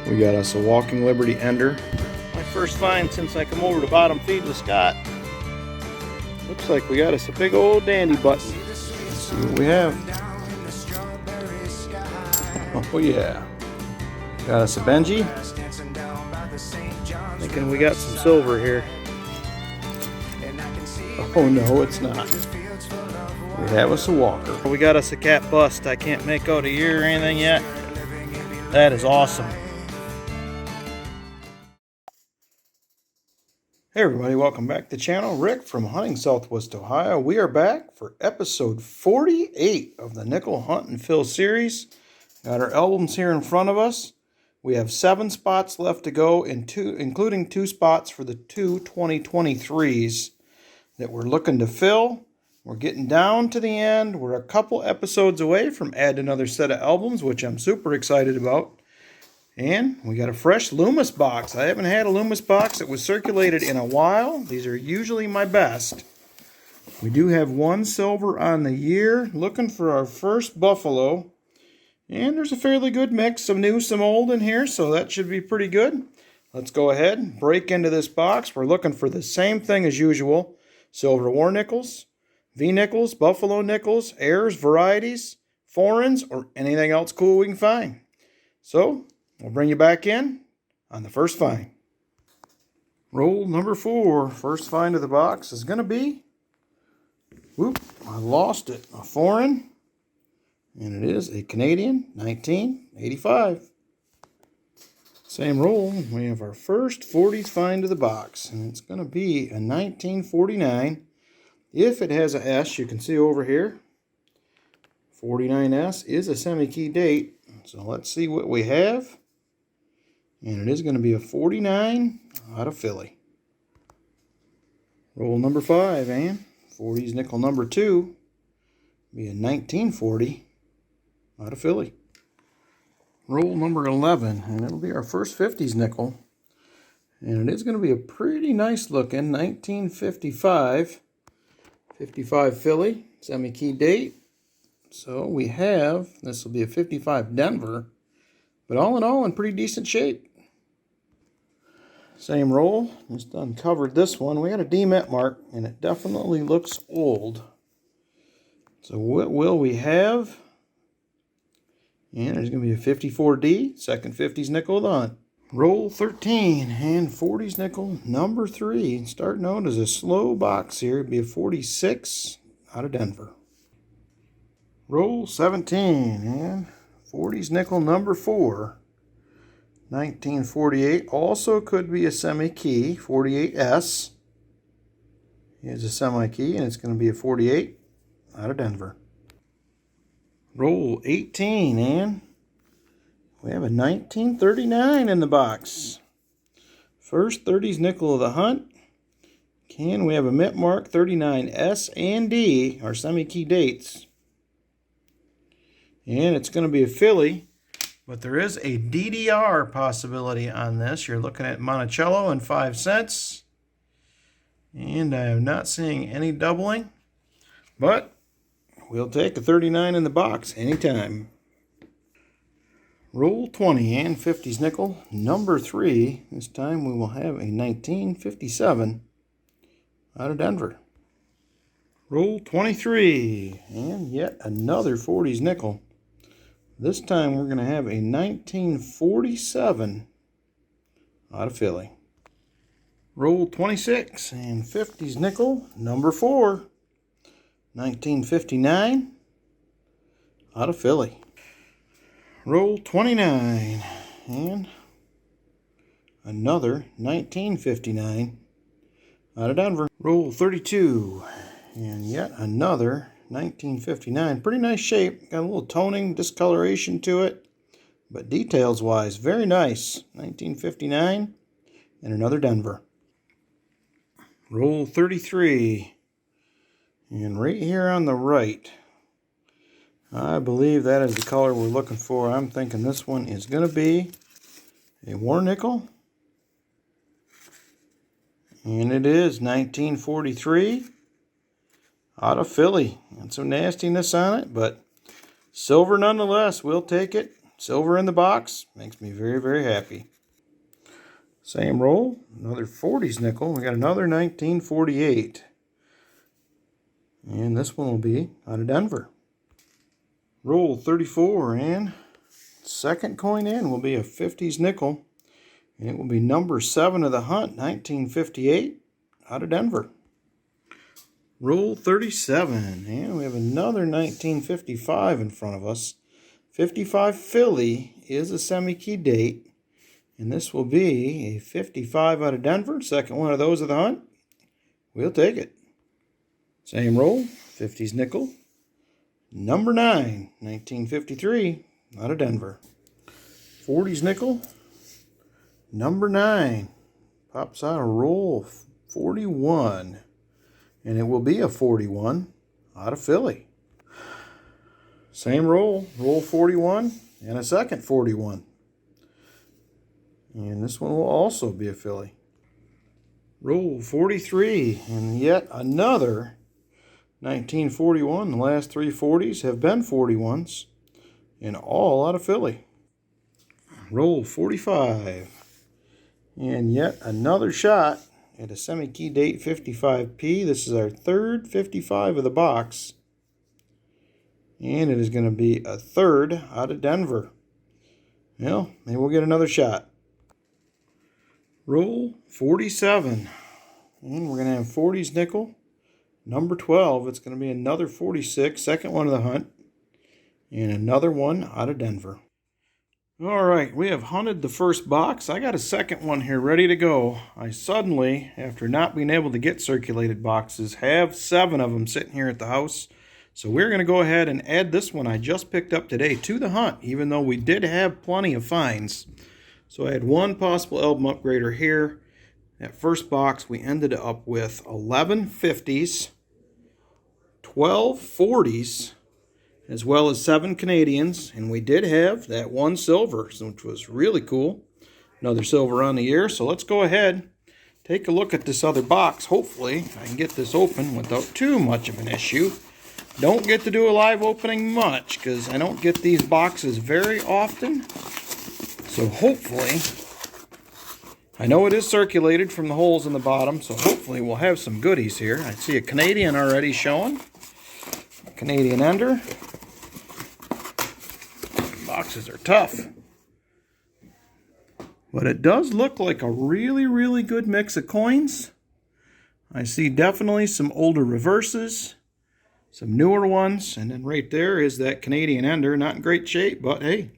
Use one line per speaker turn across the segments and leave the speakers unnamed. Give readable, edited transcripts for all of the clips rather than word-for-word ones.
We got us a Walking Liberty Ender. My first find since I come over to bottom feed with Scott. Looks like we got us a big old dandy button. Let's see what we have. Oh yeah. Got us a Benji. Thinking we got some silver here. Oh no, it's not. We have us a Walker. We got us a cat bust. I can't make out a year or anything yet. That is awesome. Hey everybody, welcome back to the channel. Rick from Hunting Southwest Ohio. We are back for episode 48 of the Nickel Hunt and Fill series. Got our albums here in front of us. We have 7 spots left to go, including 2 spots for the two 2023s that we're looking to fill. We're getting down to the end. We're a couple episodes away from adding another set of albums, which I'm super excited about. And we got a fresh Loomis box. I haven't had a Loomis box that was circulated in a while. These are usually my best. We do have 1 silver on the year. Looking for our first buffalo. And there's a fairly good mix, some new, some old in here, so that should be pretty good. Let's go ahead and break into this box. We're looking for the same thing as usual. Silver war nickels, V nickels, buffalo nickels, heirs, varieties, foreigns, or anything else cool we can find. So we'll bring you back in on the first find. Roll number 4. First find of the box is going to be, whoop, I lost it, a foreign. And it is a Canadian 1985. Same roll, we have our first 40s find of the box. And it's going to be a 1949. If it has a S, you can see over here, 49S is a semi-key date. So let's see what we have. And it is going to be a 49 out of Philly. Roll number 5, and 40s nickel number 2 be a 1940 out of Philly. Roll number 11, and it'll be our first 50s nickel. And it is going to be a pretty nice looking 1955. 55 Philly, semi-key date. So we have, this will be a 55 Denver. But all in all, in pretty decent shape. Same roll, just uncovered this one. We got a DMET mark, and it definitely looks old. So what will we have? And there's going to be a 54D, second 50s nickel of the hunt. Roll 13, and 40s nickel number 3. Starting out as a slow box here. It'd be a 46 out of Denver. Roll 17, and 40s nickel number 4. 1948, also could be a semi-key, 48S. Here's a semi-key, and it's going to be a 48 out of Denver. Roll 18, and we have a 1939 in the box. First 30s nickel of the hunt. We have a mint mark 39S and D, our semi-key dates. And it's going to be a Philly. But there is a DDR possibility on this. You're looking at Monticello and 5 cents. And I am not seeing any doubling. But we'll take a 39 in the box anytime. Roll 20, and 50s nickel number 3. This time we will have a 1957 out of Denver. Roll 23, and yet another 40s nickel. This time we're going to have a 1947 out of Philly. Roll 26, and 50s nickel number 4. 1959 out of Philly. Roll 29, and another 1959 out of Denver. Roll 32, and yet another 1959. Pretty nice shape. Got a little toning, discoloration to it. But details-wise, very nice. 1959 and another Denver. Roll 33. And right here on the right, I believe that is the color we're looking for. I'm thinking this one is going to be a war nickel. And it is 1943 out of Philly. And some nastiness on it, but silver nonetheless. We'll take it. silver in the box makes me very, very happy. Same roll, another 40s nickel. We got another 1948. And this one will be out of Denver. Roll 34, and second coin in will be a 50s nickel. And it will be number 7 of the hunt, 1958, out of Denver. Roll 37, and we have another 1955 in front of us. 55 Philly is a semi-key date, and this will be a 55 out of Denver, second one of those of the hunt. We'll take it. Same roll, 50s nickel. Number 9, 1953, out of Denver. 40s nickel. Number 9 pops out a roll 41, and it will be a 41 out of Philly. Same roll, roll 41, and a second 41. And this one will also be a Philly. Roll 43, and yet another 1941. The last 3 40s have been 41s, and all out of Philly. Roll 45. And yet another shot at a semi-key date 55P. This is our third 55 of the box. And it is going to be a third out of Denver. Well, maybe we'll get another shot. Roll 47. And we're going to have 40s nickel. Number 12. It's going to be another 46. Second one of the hunt. And another one out of Denver. All right, we have hunted the first box. I got a second one here ready to go. I suddenly, after not being able to get circulated boxes, have 7 of them sitting here at the house. So we're going to go ahead and add this one I just picked up today to the hunt, even though we did have plenty of finds. So I had one possible album upgrader here. That first box, we ended up with 11 50s, 12 40s, as well as 7 Canadians, and we did have that one silver, which was really cool. Another silver on the ear, so let's go ahead, take a look at this other box. Hopefully, I can get this open without too much of an issue. Don't get to do a live opening much, because I don't get these boxes very often. So hopefully, I know it is circulated from the holes in the bottom, so hopefully we'll have some goodies here. I see a Canadian already showing. Canadian ender. Boxes are tough. But it does look like a really, really good mix of coins. I see definitely some older reverses, some newer ones, and then right there is that Canadian ender. Not in great shape, but hey,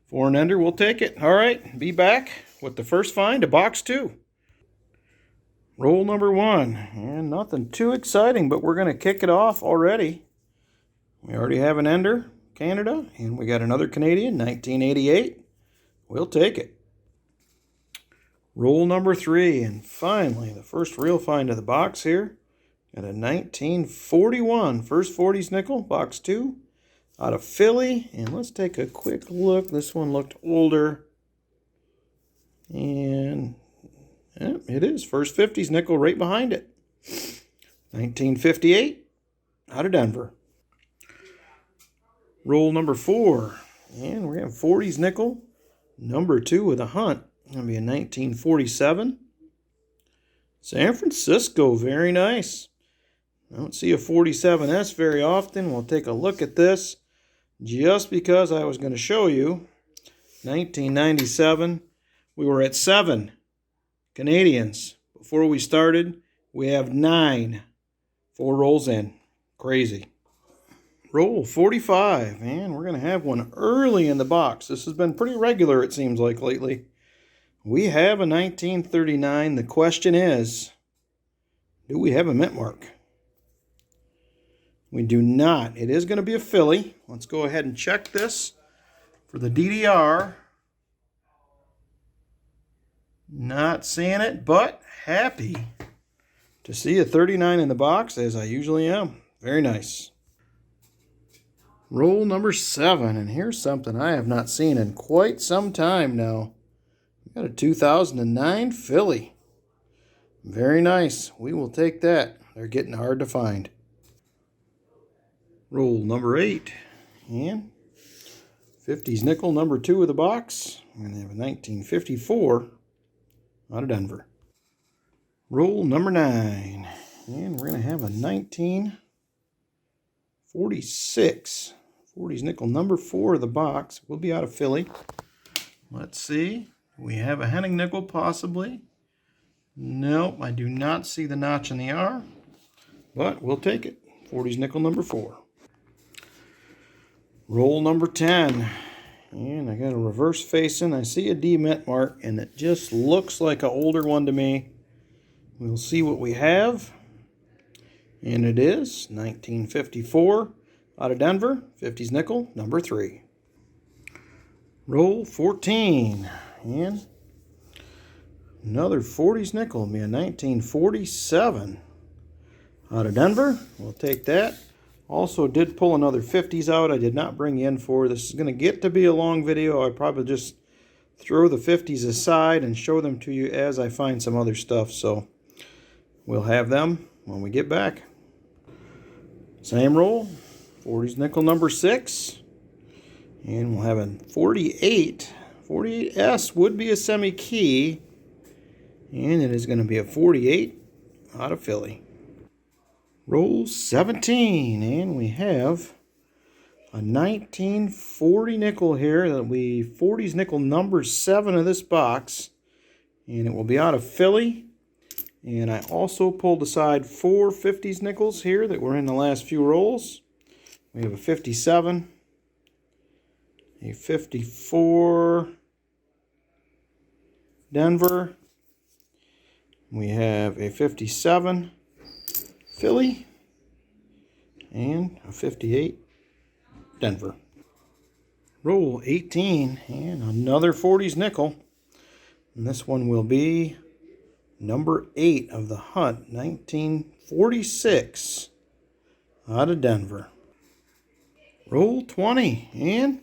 for an ender, we'll take it. All right, be back with the first find of box 2. Roll number 1, and nothing too exciting, but we're going to kick it off already. We already have an ender, Canada, and we got another Canadian, 1988. We'll take it. Roll number 3, and finally, the first real find of the box here. Got a 1941, first 40s nickel, box 2, out of Philly. And let's take a quick look. This one looked older. And yeah, it is, first 50s nickel right behind it. 1958, out of Denver. Roll number 4, and we're going to have 40s nickel, number 2 with a hunt. Going to be a 1947. San Francisco, very nice. I don't see a 47S very often. We'll take a look at this just because I was going to show you. 1997, we were at 7 Canadians. Before we started, we have 9. 4 rolls in. Crazy. Roll 45, and we're going to have one early in the box. This has been pretty regular, it seems like, lately. We have a 1939. The question is, do we have a mint mark? We do not. It is going to be a Philly. Let's go ahead and check this for the DDR. Not seeing it, but happy to see a 39 in the box, as I usually am. Very nice. Roll number 7, and here's something I have not seen in quite some time now. We got a 2009 Philly. Very nice. We will take that. They're getting hard to find. Roll number 8, and 50s nickel number 2 of the box. We're going to have a 1954 out of Denver. Roll number 9. And we're going to have a 1946. 40s nickel number 4 of the box. Will be out of Philly. Let's see. We have a Henning nickel possibly. Nope, I do not see the notch in the R. But we'll take it. 40s nickel number 4. Roll number 10. And I got a reverse facing. I see a D mint mark, and it just looks like an older one to me. We'll see what we have. And it is 1954 out of Denver. 50s nickel number 3. Roll 14. And another 40s nickel. It'll be a 1947 out of Denver. We'll take that. Also did pull another 50s out. I did not bring in for. This is going to get to be a long video. I probably just throw the 50s aside and show them to you as I find some other stuff. So we'll have them when we get back. Same roll. 40s nickel number 6. And we'll have a 48. 48S would be a semi-key. And it is going to be a 48 out of Philly. Roll 17, and we have a 1940 nickel here. That'll be 40s nickel number 7 of this box, and it will be out of Philly. And I also pulled aside 4 50s nickels here that were in the last few rolls. We have a 57, a 54 Denver. We have a 57 Philly, and a 58 Denver. Roll 18, and another 40s nickel. And this one will be number 8 of the hunt, 1946 out of Denver. Roll 20, and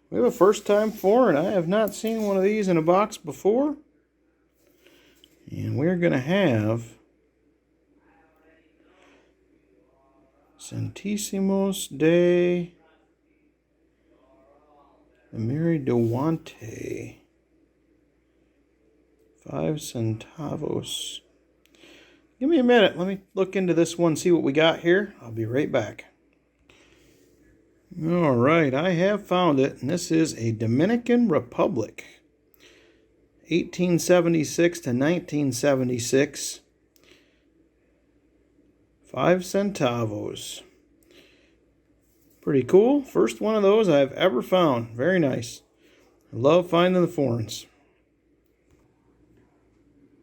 we have a first time foreign. I have not seen one of these in a box before. And we're going to have Centésimos de Mary Duante. 5 centavos. Give me a minute. Let me look into this one, see what we got here. I'll be right back. All right, I have found it, and this is a Dominican Republic. 1876 to 1976. 5 centavos. Pretty cool. First one of those I've ever found. Very nice. I love finding the foreigns.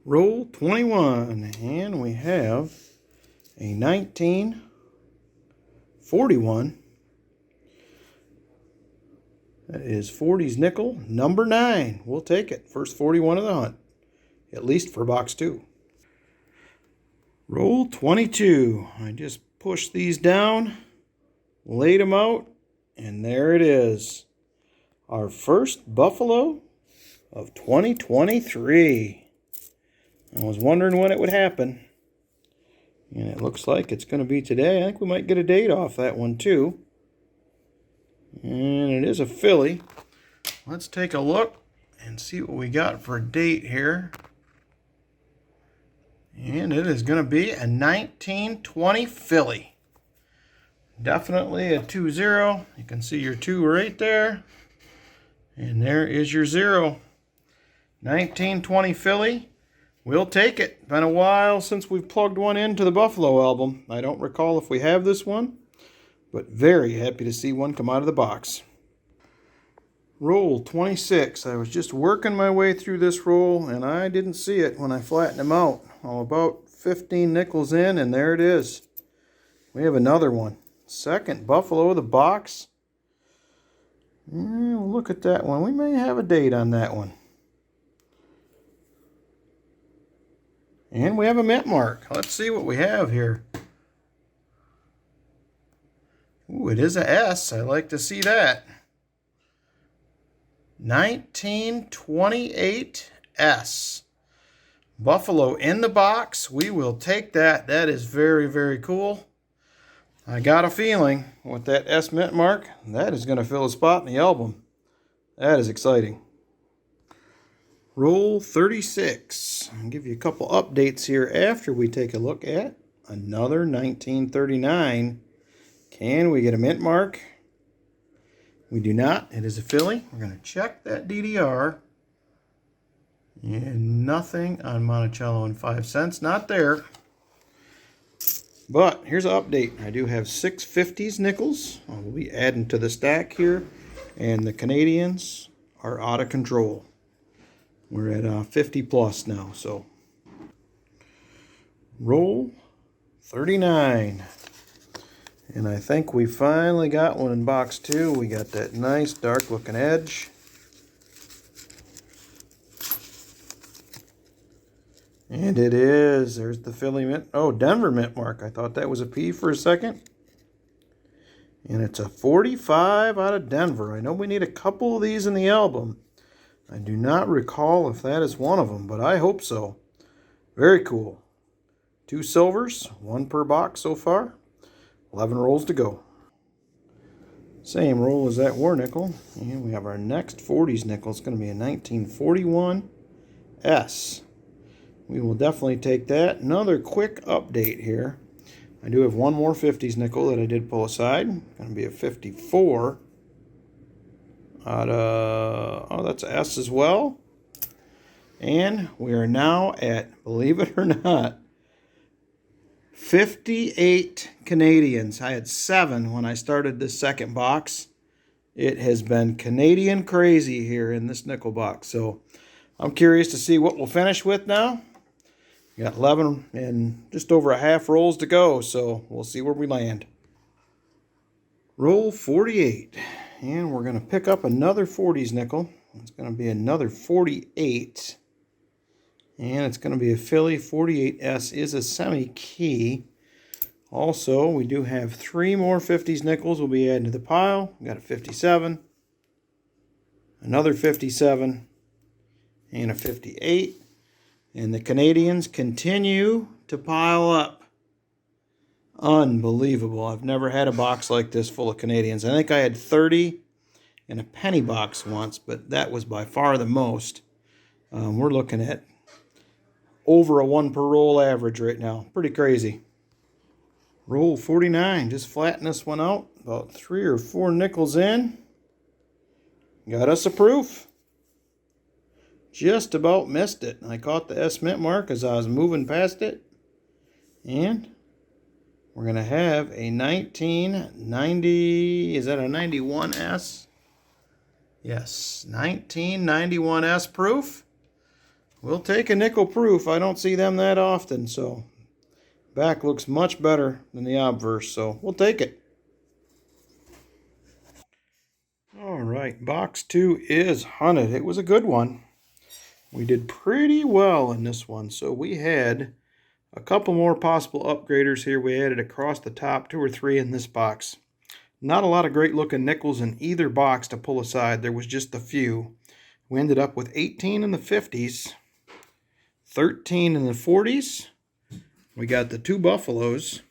Roll 21. And we have a 1941. That is 40s nickel number 9. We'll take it. First 41 of the hunt. At least for box 2. Roll 22. I just pushed these down, laid them out, and there it is. Our first Buffalo of 2023. I was wondering when it would happen. And it looks like it's going to be today. I think we might get a date off that one too. And it is a Philly. Let's take a look and see what we got for a date here. And it is going to be a 1920 Philly. Definitely a 2-0. You can see your 2 right there. And there is your 0. 1920 Philly. We'll take it. Been a while since we've plugged one into the Buffalo album. I don't recall if we have this one, but very happy to see one come out of the box. Roll 26. I was just working my way through this roll, and I didn't see it when I flattened them out. I'm about 15 nickels in, and there it is. We have another one. Second Buffalo of the box. Look at that one. We may have a date on that one. And we have a mint mark. Let's see what we have here. Ooh, it is a S. I like to see that. 1928 S. Buffalo in the box. We will take that. That is very, very cool. I got a feeling with that S mint mark, that is going to fill a spot in the album. That is exciting. Roll 36. I'll give you a couple updates here after we take a look at another 1939. Can we get a mint mark? We do not. It is a Philly. We're going to check that DDR. And nothing on Monticello and 5 cents. Not there. But here's an update. I do have 650s nickels. I'll be adding to the stack here. And the Canadians are out of control. We're at 50 plus now. So roll 39. And I think we finally got one in box 2. We got that nice dark looking edge. And it is. There's the Philly mint. Oh, Denver mint mark. I thought that was a P for a second. And it's a 45 out of Denver. I know we need a couple of these in the album. I do not recall if that is one of them, but I hope so. Very cool. 2 silvers, 1 per box so far. 11 rolls to go. Same roll as that war nickel. And we have our next 40s nickel. It's going to be a 1941 S. We will definitely take that. Another quick update here. I do have one more 50s nickel that I did pull aside. Going to be a 54. Out of, oh, that's a S as well. And we are now at, believe it or not, 58 Canadians. I had 7 when I started this second box. It has been Canadian crazy here in this nickel box. So I'm curious to see what we'll finish with now. We got 11 and just over a half rolls to go, so we'll see where we land. Roll 48. And we're going to pick up another 40s nickel. It's going to be another 48. And it's going to be a Philly. 48S is a semi-key. Also, we do have 3 more 50s nickels we'll be adding to the pile. We got a 57, another 57, and a 58. And the Canadians continue to pile up. Unbelievable. I've never had a box like this full of Canadians. I think I had 30 in a penny box once, but that was by far the most. We're looking at over a 1 per roll average right now. Pretty crazy. Roll 49. Just flatten this one out. About 3 or 4 nickels in. Got us a proof. Just about missed it. I caught the S mint mark as I was moving past it. And we're going to have a 1990, is that a 91S? Yes, 1991S proof. We'll take a nickel proof. I don't see them that often, so back looks much better than the obverse, so we'll take it. All right, box 2 is hunted. It was a good one. We did pretty well in this one, so we had a couple more possible upgraders here. We added across the top 2 or 3 in this box. Not a lot of great looking nickels in either box to pull aside. There was just a few. We ended up with 18 in the 50s, 13 in the 40s. We got the 2 buffaloes.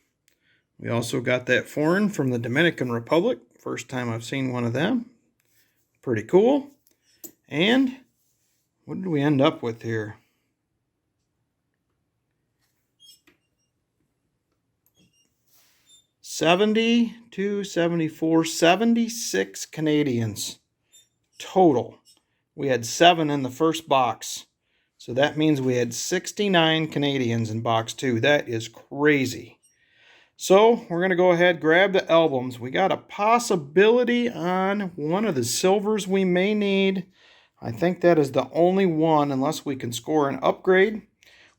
We also got that foreign from the Dominican Republic. First time I've seen one of them. Pretty cool. And what did we end up with here? 72, 74, 76 Canadians total. We had 7 in the first box. So that means we had 69 Canadians in box 2. That is crazy. So we're going to go ahead, grab the albums. We got a possibility on one of the silvers we may need. I think that is the only one unless we can score an upgrade.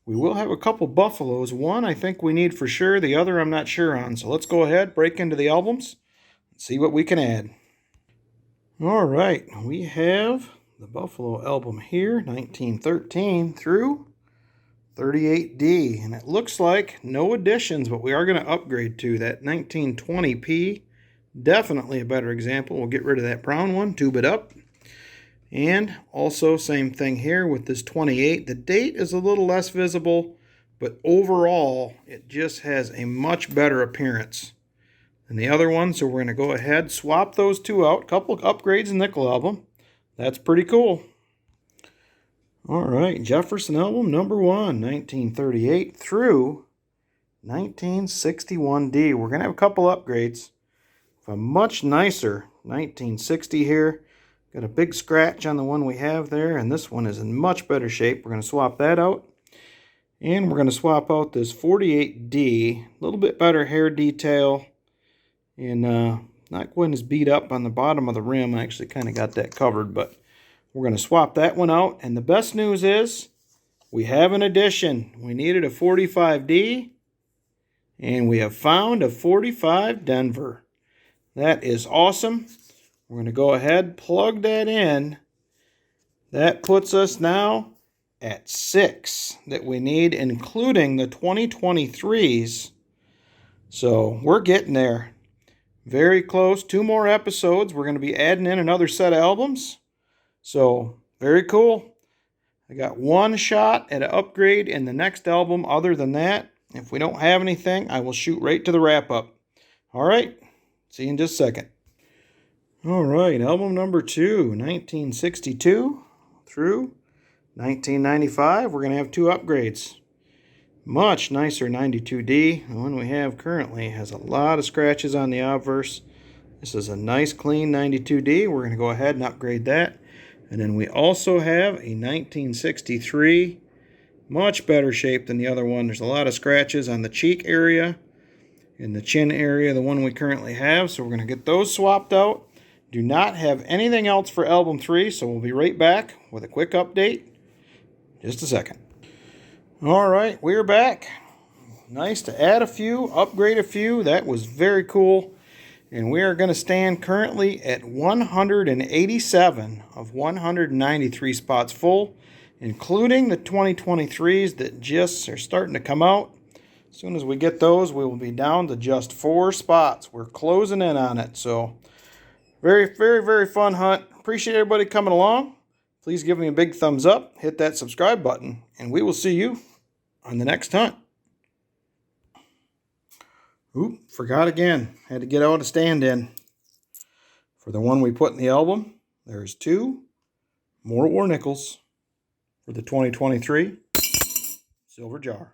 We will have a couple buffaloes. One I think we need for sure. The other I'm not sure on. So let's go ahead, break into the albums, and see what we can add. All right, we have the Buffalo album here, 1913 through 38D. And it looks like no additions, but we are going to upgrade to that 1920P. Definitely a better example. We'll get rid of that brown one, tube it up. And also same thing here with this 28. The date is a little less visible, but overall it just has a much better appearance. and the other one, so we're going to go ahead, swap those two out. Couple upgrades in nickel album. That's pretty cool. All right, Jefferson album number 1, 1938 through 1961D. We're going to have a couple upgrades. A much nicer 1960 here. Got a big scratch on the one we have there, and this one is in much better shape. We're going to swap that out. And we're going to swap out this 48D. A little bit better hair detail. And not quite as beat up on the bottom of the rim. I actually kind of got that covered, but we're going to swap that one out. And the best news is we have an addition. We needed a 45D, and we have found a 45 Denver. That is awesome. We're going to go ahead, plug that in. That puts us now at 6 that we need, including the 2023s. So we're getting there. Very close. 2 more episodes. We're going to be adding in another set of albums. So, very cool. I got one shot at an upgrade in the next album. Other than that, if we don't have anything, I will shoot right to the wrap-up. All right. See you in just a second. All right. Album number 2, 1962 through 1995. We're going to have 2 upgrades. Much nicer 92D. The one we have currently has a lot of scratches on the obverse. This is a nice clean 92D. We're going to go ahead and upgrade that. And then we also have a 1963, much better shape than the other one. There's a lot of scratches on the cheek area and the chin area, the one we currently have. So we're going to get those swapped out. Do not have anything else for album 3, so we'll be right back with a quick update. Just a second. All right, we're back. Nice to add a few, upgrade a few. That was very cool. And we are going to stand currently at 187 of 193 spots full, including the 2023s that just are starting to come out. As soon as we get those, we will be down to just 4 spots. We're closing in on it. So, very, very, very fun hunt. Appreciate everybody coming along. Please give me a big thumbs up. Hit that subscribe button. And we will see you on the next hunt. Oop, forgot again. Had to get out a stand-in. For the one we put in the album, there's 2 more war nickels for the 2023 silver jar.